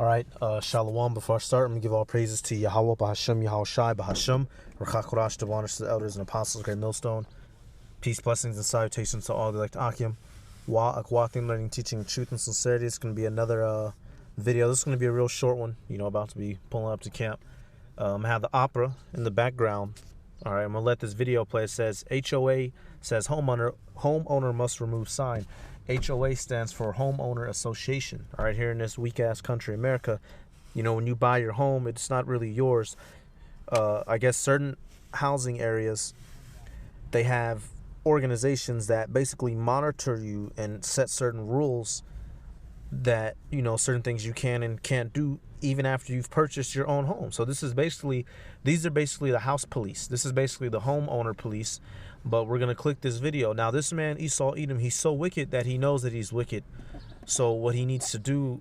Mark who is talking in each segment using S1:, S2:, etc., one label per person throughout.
S1: All right, Shalom. Before I start, I'm going to give all praises to Yahweh, Bahashem, Yahushai, Bahashem, Rachakurash, the honors to the elders and apostles, great millstone. Peace, blessings, and salutations to all the elect Akim. Walking, learning, teaching, truth, and sincerity. It's going to be another video. This is going to be a real short one, about to be pulling up to camp. I have the opera in the background. All right, I'm going to let this video play. It says, HOA says homeowner must remove sign. HOA stands for Homeowner Association. All right, here in this weak-ass country, America, when you buy your home, it's not really yours. I guess certain housing areas, they have organizations that basically monitor you and set certain rules that, certain things you can and can't do even after you've purchased your own home. So these are basically the house police. This is basically the homeowner police. But we're going to click this video. Now, this man, Esau Edom, he's so wicked that he knows that he's wicked. So what he needs to do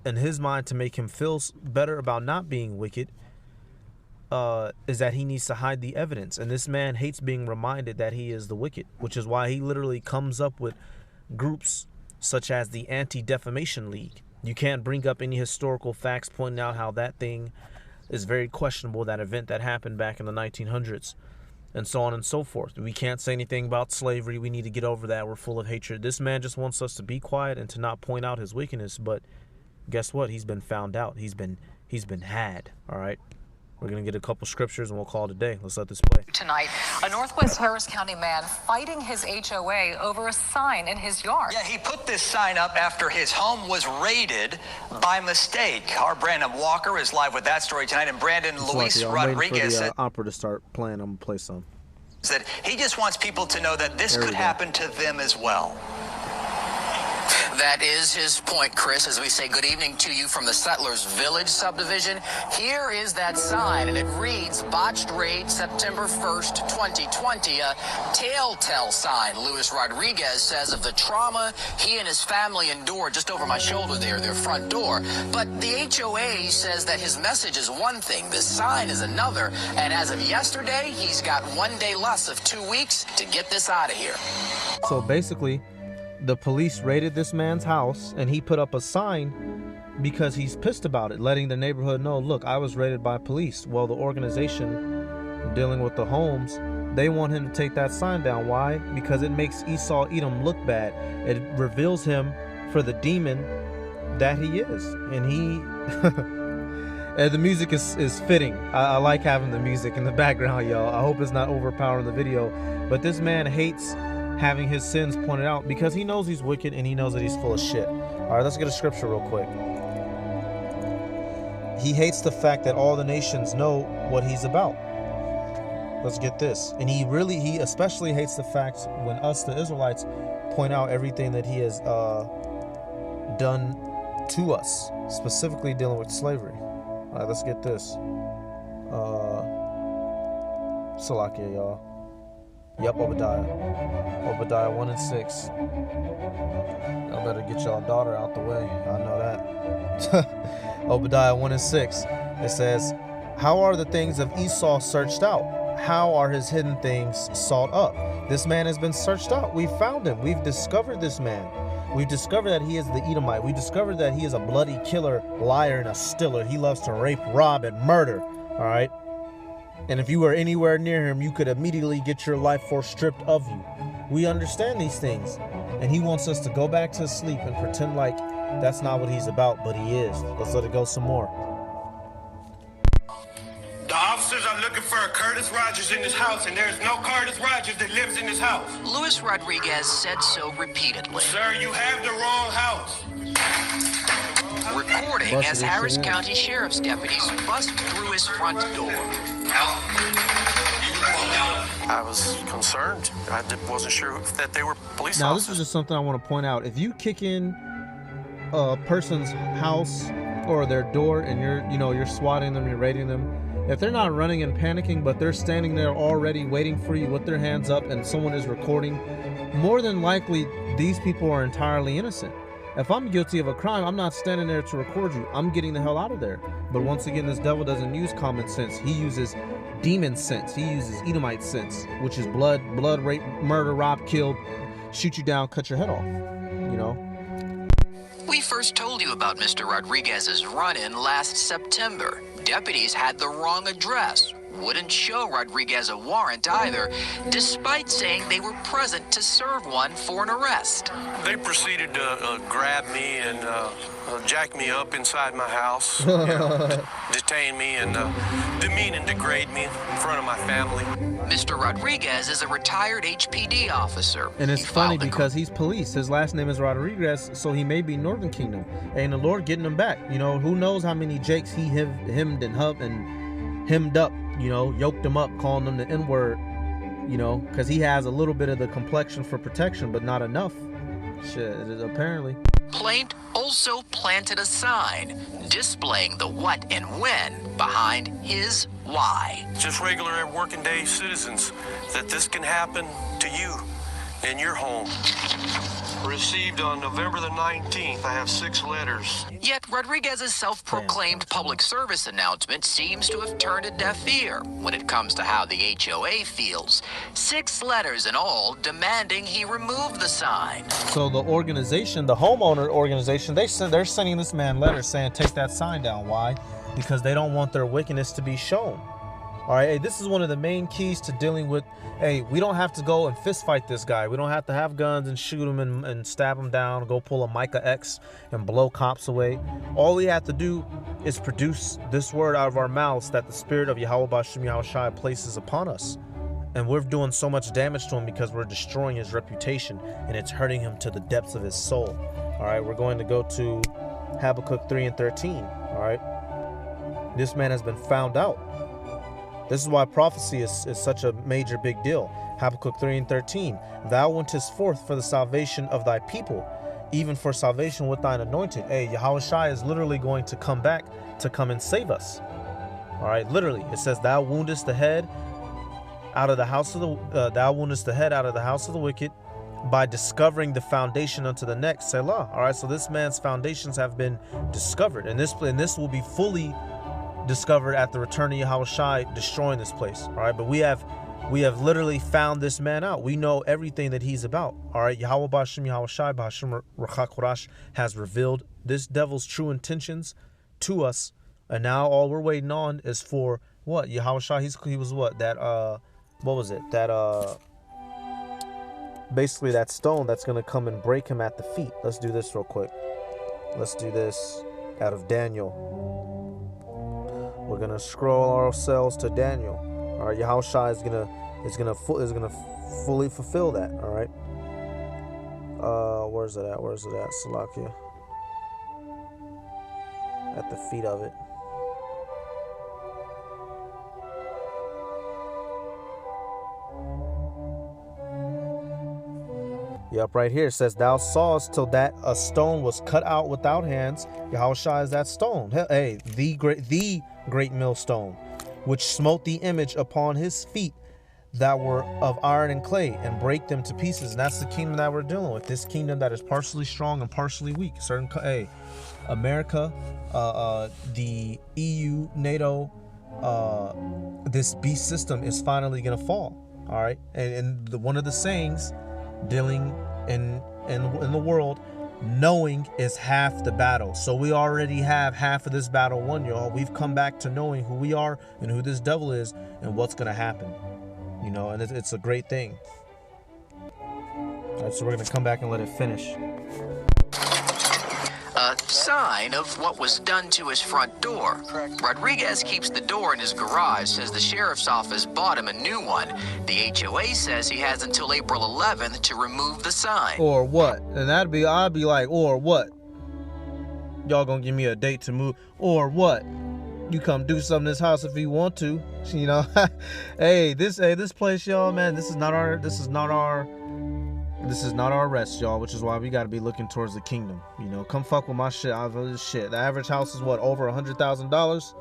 S1: in his mind to make him feel better about not being wicked is that he needs to hide the evidence. And this man hates being reminded that he is the wicked, which is why he literally comes up with groups such as the Anti-Defamation League. You can't bring up any historical facts pointing out how that thing is very questionable, that event that happened back in the 1900s. And so on and so forth. We can't say anything about slavery. We need to get over that. We're full of hatred. This man just wants us to be quiet and to not point out his wickedness. But guess what? He's been found out. He's been had. All right. We're going to get a couple scriptures and we'll call it a day. Let's let this play.
S2: Tonight, a Northwest Harris County man fighting his HOA over a sign in his yard.
S3: Yeah, he put this sign up after his home was raided by mistake. Our Brandon Walker is live with that story tonight. And Brandon, Luis Rodriguez
S1: said, opera to start playing. I'm going to play some.
S3: That he just wants people to know that this could happen to them as well.
S4: That is his point, Chris. As we say good evening to you from the Settlers Village subdivision, here is that sign, and it reads, Botched Raid, September 1st, 2020. A telltale sign, Luis Rodriguez says, of the trauma he and his family endured just over my shoulder there, their front door. But the HOA says that his message is one thing, the sign is another, and as of yesterday, he's got 1 day less of 2 weeks to get this out of here.
S1: So basically, the police raided this man's house and he put up a sign because he's pissed about it, letting the neighborhood know, look, I was raided by police. Well, the organization dealing with the homes, they want him to take that sign down. Why? Because it makes Esau Edom look bad. It reveals him for the demon that he is. And the music is fitting. I like having the music in the background, y'all. I hope it's not overpowering the video. But this man hates having his sins pointed out because he knows he's wicked and he knows that he's full of shit. All right, let's get a scripture real quick. He hates the fact that all the nations know what he's about. Let's get this. And he especially hates the fact when us, the Israelites, point out everything that he has done to us, specifically dealing with slavery. All right, let's get this. Salakia, y'all. Yep, Obadiah 1 and 6. Y'all better get y'all daughter out the way. I know that. Obadiah 1 and 6. It says, how are the things of Esau searched out? How are his hidden things sought up? This man has been searched out. We found him. We've discovered this man. We've discovered that he is the Edomite. We discovered that he is a bloody killer, liar, and a stiller. He loves to rape, rob, and murder. All right? And if you were anywhere near him, you could immediately get your life force stripped of you. We understand these things. And he wants us to go back to sleep and pretend like that's not what he's about, but he is. Let's let it go some more.
S5: The officers are looking for a Curtis Rogers in this house, and there's no Curtis Rogers that lives in this house.
S4: Luis Rodriguez said so repeatedly.
S5: Sir, you have the wrong house.
S4: Recording as Harris County Sheriff's deputies bust through his front door.
S6: I was concerned. I wasn't sure that they were police officers.
S1: Now, this is just something I want to point out. If you kick in a person's house or their door and you're swatting them, you're raiding them, if they're not running and panicking, but they're standing there already waiting for you with their hands up and someone is recording, more than likely these people are entirely innocent. If I'm guilty of a crime, I'm not standing there to record you. I'm getting the hell out of there. But once again, this devil doesn't use common sense. He uses demon sense. He uses Edomite sense, which is blood, rape, murder, rob, kill, shoot you down, cut your head off.
S4: We we first told you about Mr. Rodriguez's run-in last September, deputies had the wrong address. Wouldn't show Rodriguez a warrant either, despite saying they were present to serve one for an arrest.
S6: They proceeded to grab me and jack me up inside my house, detain me and demean and degrade me in front of my family.
S4: Mr. Rodriguez is a retired HPD officer.
S1: And it's
S4: He
S1: funny
S4: filed a
S1: because he's police. His last name is Rodriguez, so he may be Northern Kingdom. And the Lord getting him back. You know, who knows how many Jakes he hemmed and hemmed up, you know, yoked him up, calling them the N-word, you know, because he has a little bit of the complexion for protection, but not enough. Shit, apparently.
S4: complaint also planted a sign displaying the what and when behind his why.
S6: Just regular working day citizens, that this can happen to you in your home. Received on November the 19th. I have 6 letters.
S4: Yet Rodriguez's self-proclaimed public service announcement seems to have turned a deaf ear when it comes to how the HOA feels. 6 letters in all demanding he remove the sign.
S1: So the organization, the homeowner organization, they're sending this man letters saying take that sign down. Why? Because they don't want their wickedness to be shown. All right, hey, this is one of the main keys to dealing with, hey, we don't have to go and fist fight this guy. We don't have to have guns and shoot him and stab him down, go pull a Micah X and blow cops away. All we have to do is produce this word out of our mouths that the spirit of Yahweh B'Shem Yahushua places upon us. And we're doing so much damage to him because we're destroying his reputation and it's hurting him to the depths of his soul. All right, we're going to go to Habakkuk 3 and 13. All right, this man has been found out. This is why prophecy is such a major big deal. Habakkuk 3 and 13. Thou wentest forth for the salvation of thy people, even for salvation with thine anointed. Hey, Yahushua is literally going to come back to come and save us. All right, literally, it says, "Thou woundest the head out of the house of the thou woundest the head out of the house of the wicked, by discovering the foundation unto the neck." Selah. All right, so this man's foundations have been discovered, and this will be fully discovered at the return of Yahushua destroying this place. All right, but we have literally found this man out. We know everything that he's about. All right, Yahweh B'Shem Yahushua B'Shem Rachak has revealed this devil's true intentions to us, and now all we're waiting on is for what? Yahushua, he was what? That what was it? That basically that stone that's gonna come and break him at the feet. Let's do this real quick. Let's do this out of Daniel. We're gonna scroll ourselves to Daniel. All right, Yahushua is gonna fully fulfill that. All right. Where's it at? Where's it at? Salakia. At the feet of it. Yep, right here it says, "Thou sawest till that a stone was cut out without hands." Yahushua is that stone. Hey, the great millstone, which smote the image upon his feet that were of iron and clay, and break them to pieces. And that's the kingdom that we're dealing with. This kingdom that is partially strong and partially weak. America, the EU, NATO, this beast system is finally gonna fall. All right, and one of the sayings dealing in the world, knowing is half the battle. So we already have half of this battle won, y'all. We've come back to knowing who we are and who this devil is and what's gonna happen, you know, and it's a great thing. All right, so we're gonna come back and let it finish.
S4: A sign of what was done to his front door. Rodriguez keeps the door in his garage, says the sheriff's office bought him a new one. The HOA says he has until April 11th to remove the sign.
S1: Or what? And I'd be like, or what? Y'all gonna give me a date to move? Or what? You come do something in this house if you want to, you know. Hey, this place, y'all, man. This is not our rest, y'all, which is why we got to be looking towards the kingdom. You know, come fuck with my shit. The average house is what, over $100,000?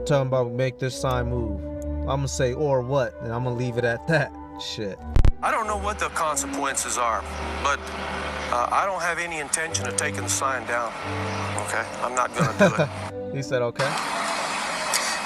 S1: Tell them about make this sign move. I'm gonna say or what, and I'm gonna leave it at that. Shit.
S6: I don't know what the consequences are, but I don't have any intention of taking the sign down. Okay, I'm not gonna do it.
S1: He said okay.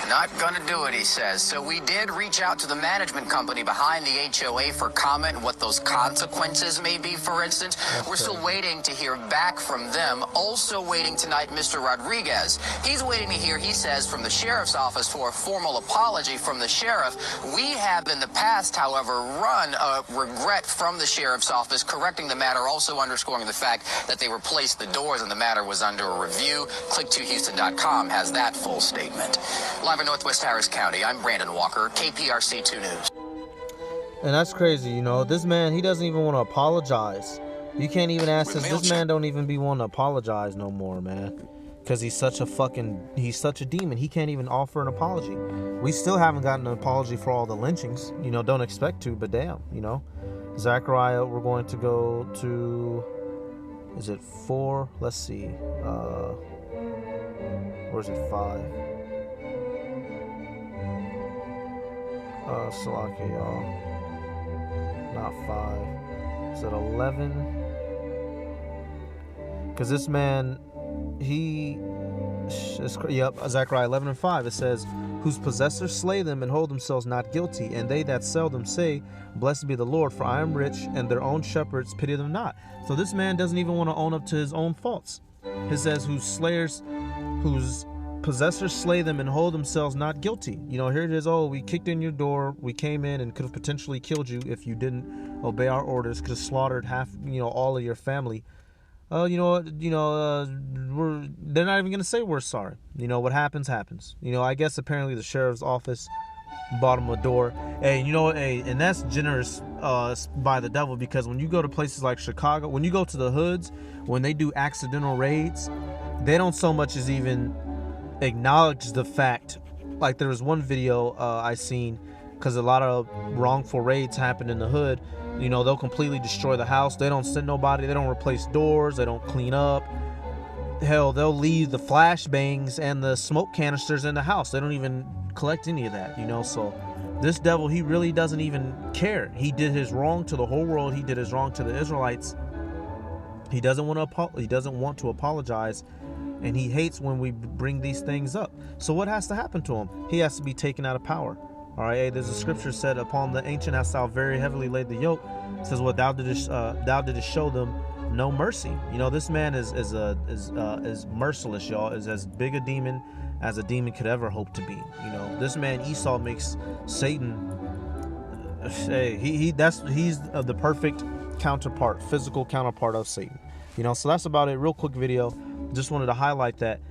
S4: Not gonna do it, he says. So we did reach out to the management company behind the HOA for comment and what those consequences may be, for instance. We're still waiting to hear back from them. Also waiting tonight, Mr. Rodriguez. He's waiting to hear, he says, from the sheriff's office for a formal apology from the sheriff. We have in the past, however, run a regret from the sheriff's office, correcting the matter, also underscoring the fact that they replaced the doors and the matter was under a review. Click2Houston.com has that full statement. Live in Northwest Harris County, I'm Brandon Walker, KPRC 2 News.
S1: And that's crazy, you know. This man, he doesn't even want to apologize. You can't even ask this man don't even be wanting to apologize no more, man. Because he's such a demon. He can't even offer an apology. We still haven't gotten an apology for all the lynchings. You know, don't expect to, but damn, you know. Zechariah, we're going to go to, is it 4? Let's see. Or is it 5? Salaki, y'all. Not 5. Is it 11? Because this man, Zechariah 11:5, it says, whose possessors slay them and hold themselves not guilty, and they that sell them say, blessed be the Lord, for I am rich, and their own shepherds pity them not. So this man doesn't even want to own up to his own faults. It says, whose possessors slay them and hold themselves not guilty. You know, here it is, oh, we kicked in your door, we came in and could have potentially killed you if you didn't obey our orders, could have slaughtered all of your family. They're not even going to say we're sorry. You know, what happens, happens. You know, I guess apparently the sheriff's office bought him a door. Hey, you know, and that's generous by the devil, because when you go to places like Chicago, when you go to the hoods, when they do accidental raids, they don't so much as even acknowledge the fact. Like, there was one video I seen, because a lot of wrongful raids happen in the hood. You know, they'll completely destroy the house. They don't send nobody. They don't replace doors. They don't clean up. Hell, they'll leave the flashbangs and the smoke canisters in the house. They don't even collect any of that, you know. So this devil, he really doesn't even care. He did his wrong to the whole world. He did his wrong to the Israelites. He doesn't want to apologize, and he hates when we bring these things up. So what has to happen to him? He has to be taken out of power. All right, hey, there's a scripture said, upon the ancient hast thou very heavily laid the yoke. It says, what thou didst show them no mercy. You know, this man is merciless, y'all. Is as big a demon as a demon could ever hope to be. You know, this man Esau makes Satan. Hey, he's the perfect counterpart, physical counterpart of Satan. You know, so that's about it. Real quick video. Just wanted to highlight that.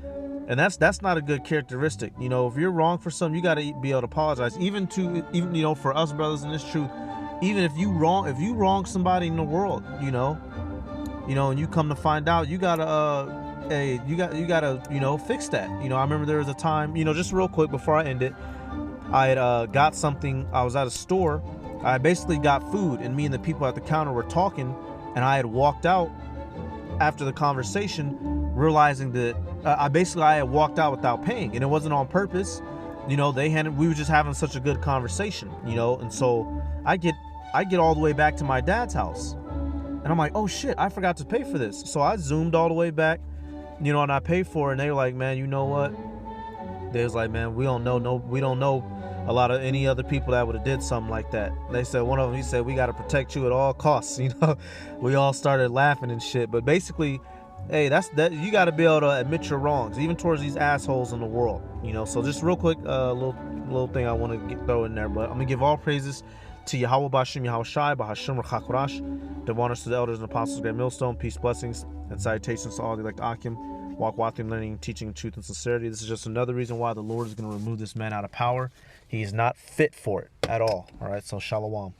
S1: And that's not a good characteristic. You know, if you're wrong for something, you got to be able to apologize. Even you know, for us brothers in this truth, even if you wrong somebody in the world, you know, and you come to find out, you gotta fix that. You know, I remember there was a time, you know, just real quick before I end it, I had got something. I was at a store. I basically got food, and me and the people at the counter were talking, and I had walked out after the conversation, realizing that I had walked out without paying, and it wasn't on purpose. You know, we were just having such a good conversation, you know, and so I get all the way back to my dad's house, and I'm like, oh shit, I forgot to pay for this. So I zoomed all the way back, you know, and I paid for it, and they were like, man, you know what? They was like, man, we don't know a lot of any other people that would have did something like that. They said, one of them, he said, we got to protect you at all costs. You know, we all started laughing and shit. But basically, hey, you got to be able to admit your wrongs, even towards these assholes in the world. You know, so just real quick, little thing I want to throw in there, but I'm gonna give all praises to Yahweh B'Hashem Yahushai B'Hashem Rechakurash, the honors to the elders and apostles, great millstone, peace, blessings, and salutations to all the elect Akim. Walk Watham, learning, teaching, truth, and sincerity. This is just another reason why the Lord is going to remove this man out of power. He is not fit for it at all. All right, so shalom.